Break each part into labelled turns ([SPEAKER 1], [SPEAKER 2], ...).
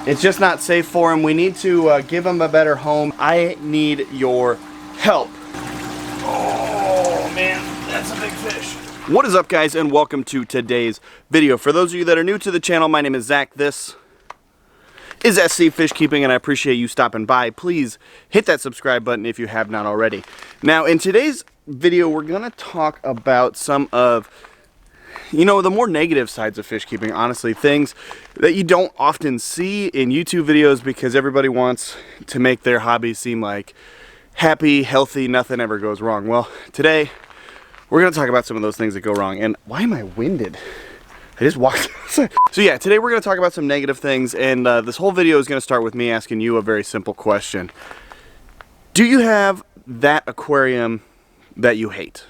[SPEAKER 1] It's just not safe for him. We need to give him a better home. I need your help. Oh man, that's a big fish. What is up, guys, and welcome to today's video. For those of you that are new to the channel, my name is Zach. This is SC Fish Keeping, and I appreciate you stopping by. Please hit that subscribe button if you have not already. Now, in today's video, we're gonna talk about some of, you know, the more negative sides of fish keeping, honestly, things that you don't often see in YouTube videos because everybody wants to make their hobby seem like happy, healthy, nothing ever goes wrong. Well, today we're gonna talk about some of those things that go wrong. And why am I winded? I just walked outside. So yeah, today we're gonna talk about some negative things, and this whole video is gonna start with me asking you a very simple question. Do you have that aquarium that you hate?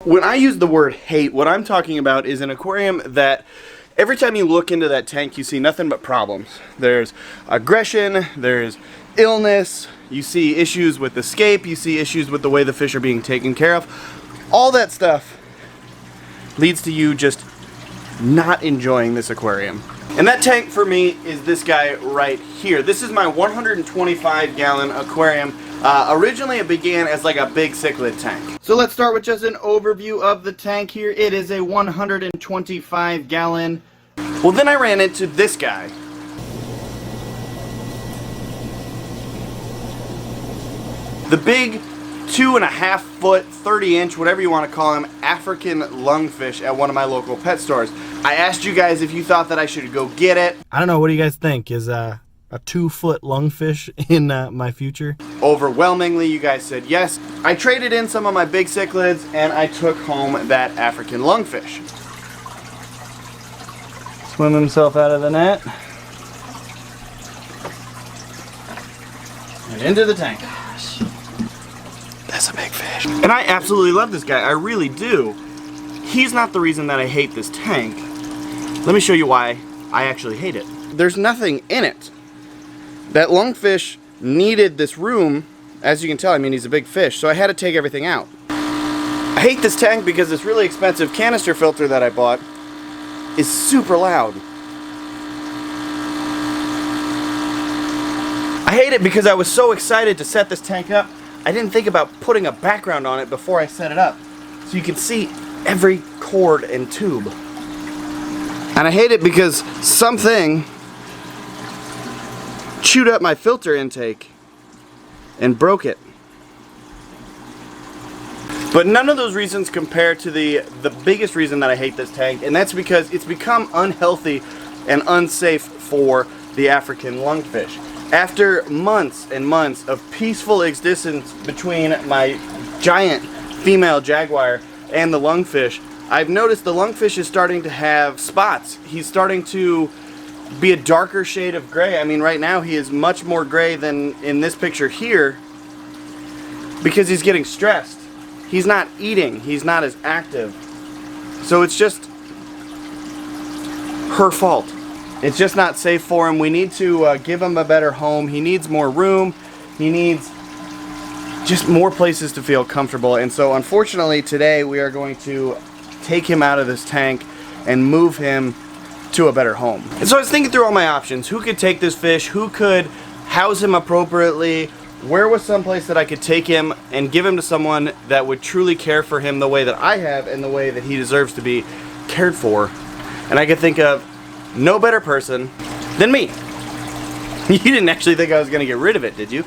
[SPEAKER 1] When I use the word hate, what I'm talking about is an aquarium that every time you look into that tank, you see nothing but problems. There's aggression, there's illness, you see issues with escape, you see issues with the way the fish are being taken care of. All that stuff leads to you just not enjoying this aquarium. And that tank for me is this guy right here. This is my 125-gallon aquarium. Originally it began as like a big cichlid tank. So let's start with just an overview of the tank here. It is a 125-gallon. Well, then I ran into this guy. The big 2.5 foot, 30-inch, whatever you want to call him, African Lungfish at one of my local pet stores. I asked you guys if you thought that I should go get it.
[SPEAKER 2] I don't know, what do you guys think? Is a 2-foot lungfish in my future?
[SPEAKER 1] Overwhelmingly, you guys said yes. I traded in some of my big cichlids and I took home that African Lungfish. Swim himself out of the net. And into the tank. Gosh. That's a big fish. And I absolutely love this guy. I really do. He's not the reason that I hate this tank. Let me show you why I actually hate it. There's nothing in it. That lungfish needed this room. As you can tell, I mean, he's a big fish, so I had to take everything out. I hate this tank because this really expensive canister filter that I bought is super loud. I hate it because I was so excited to set this tank up, I didn't think about putting a background on it before I set it up, so you can see every cord and tube. And I hate it because something chewed up my filter intake and broke it. But none of those reasons compare to the biggest reason that I hate this tank, and that's because it's become unhealthy and unsafe for the African lungfish. After months and months of peaceful existence between my giant female jaguar and the lungfish, I've noticed the lungfish is starting to have spots. He's starting to be a darker shade of gray. I mean, right now he is much more gray than in this picture here because he's getting stressed. He's not eating. He's not as active. So it's just her fault. It's just not safe for him. We need to give him a better home. He needs more room. He needs just more places to feel comfortable. And so unfortunately today we are going to take him out of this tank and move him to a better home. And so I was thinking through all my options. Who could take this fish? Who could house him appropriately? Where was some place that I could take him and give him to someone that would truly care for him the way that I have and the way that he deserves to be cared for? And I could think of no better person than me. You didn't actually think I was gonna get rid of it, did you?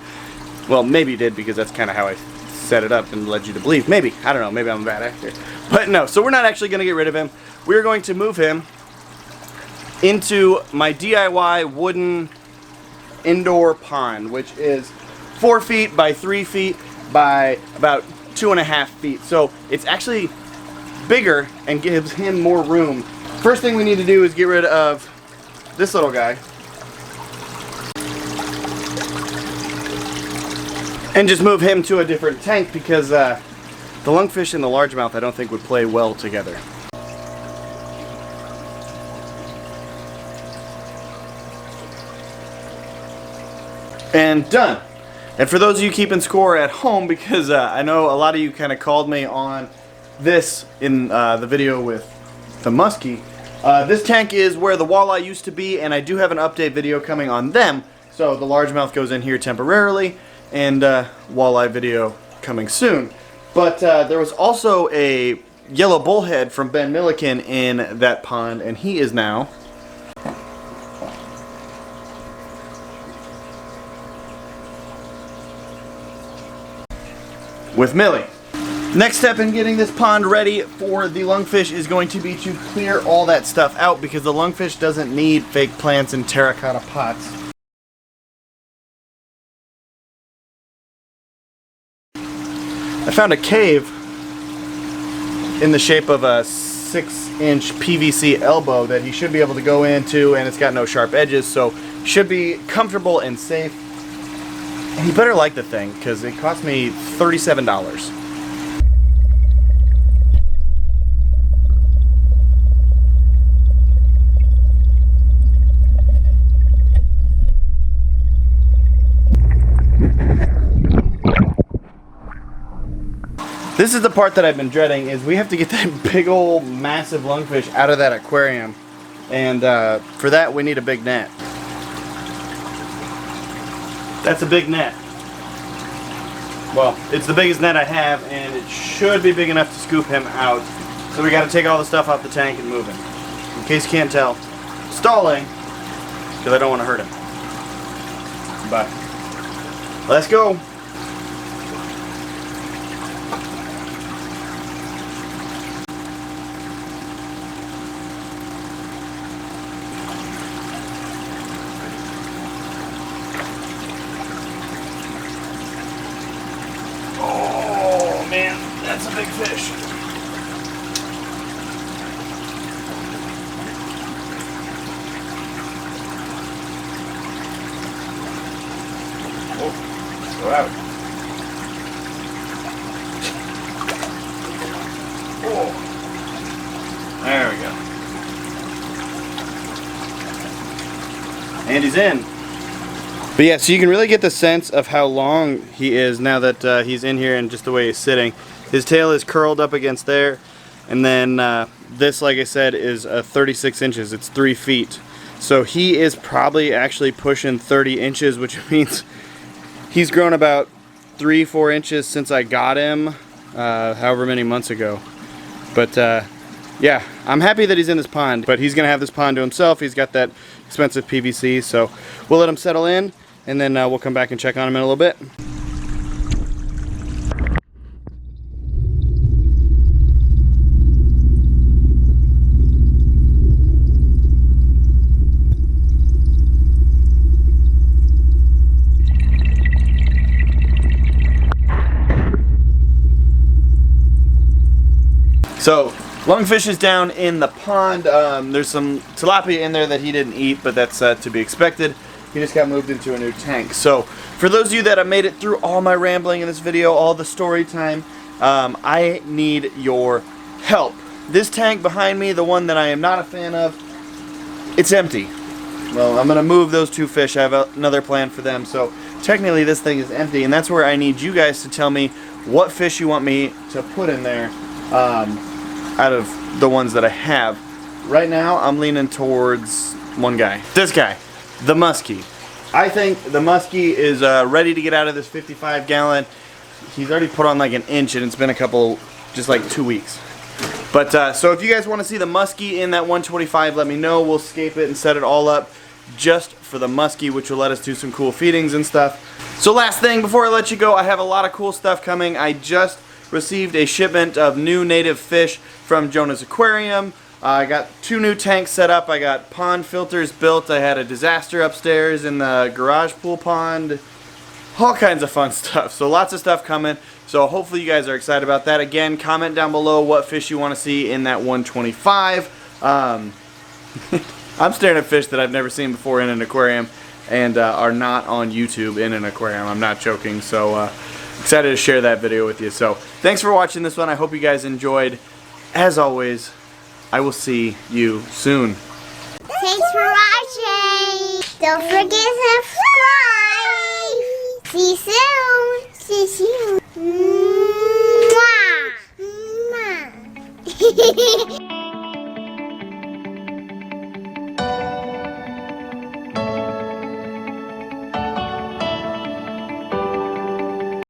[SPEAKER 1] Well, maybe you did, because that's kind of how I set it up and led you to believe. Maybe, I don't know, maybe I'm a bad actor. But no, so we're not actually gonna get rid of him. We're going to move him into my DIY wooden indoor pond, which is 4 feet by 3 feet by about 2.5 feet. So it's actually bigger and gives him more room. First thing we need to do is get rid of this little guy and just move him to a different tank because the lungfish and the largemouth I don't think would play well together. And done. And for those of you keeping score at home, because I know a lot of you kind of called me on this in the video with the muskie, This tank is where the walleye used to be, and I do have an update video coming on them. So the largemouth goes in here temporarily, and walleye video coming soon. But there was also a yellow bullhead from Ben Milliken in that pond, and he is now with Millie. Next step in getting this pond ready for the lungfish is going to be to clear all that stuff out, because the lungfish doesn't need fake plants and terracotta pots. I found a cave in the shape of a 6-inch PVC elbow that he should be able to go into, and it's got no sharp edges, so should be comfortable and safe. And he better like the thing, because it cost me $37. This is the part that I've been dreading, is we have to get that big old massive lungfish out of that aquarium. And for that we need a big net. That's a big net. Well, it's the biggest net I have, and it should be big enough to scoop him out. So we got to take all the stuff out the tank and move him. In case you can't tell, stalling, because I don't want to hurt him. But let's go. Man, that's a big fish. Oh, let's go out. Oh, there we go. And he's in. But yeah, so you can really get the sense of how long he is now that he's in here, and just the way he's sitting. His tail is curled up against there, and then this, like I said, is 36 inches. It's 3 feet. So he is probably actually pushing 30 inches, which means he's grown about 3-4 inches since I got him, however many months ago. But yeah, I'm happy that he's in this pond, but he's gonna have this pond to himself. He's got that expensive PVC, so we'll let him settle in, and then we'll come back and check on him in a little bit. So, lungfish is down in the pond. There's some tilapia in there that he didn't eat, but that's to be expected. He just got moved into a new tank. So, for those of you that have made it through all my rambling in this video, all the story time, I need your help. This tank behind me, the one that I am not a fan of, it's empty. Well, I'm going to move those 2 fish. I have another plan for them. So, technically this thing is empty, and that's where I need you guys to tell me what fish you want me to put in there. Out of the ones that I have. Right now, I'm leaning towards one guy. This guy, the muskie. I think the muskie is ready to get out of this 55 gallon. He's already put on like an inch, and it's been a couple, just like 2 weeks. But so if you guys want to see the muskie in that 125, let me know. We'll scape it and set it all up just for the muskie, which will let us do some cool feedings and stuff. So last thing before I let you go, I have a lot of cool stuff coming. I just received a shipment of new native fish from Jonah's Aquarium. I got 2 new tanks set up. I got pond filters built. I had a disaster upstairs in the garage pool pond. All kinds of fun stuff. So lots of stuff coming. So hopefully you guys are excited about that. Again, comment down below what fish you want to see in that 125. I'm staring at fish that I've never seen before in an aquarium, and are not on YouTube in an aquarium. I'm not joking. So excited to share that video with you. So thanks for watching this one. I hope you guys enjoyed. As always, I will see you soon.
[SPEAKER 3] Thanks for watching. Don't forget to subscribe. See you soon. See you soon. Mwah. Mwah.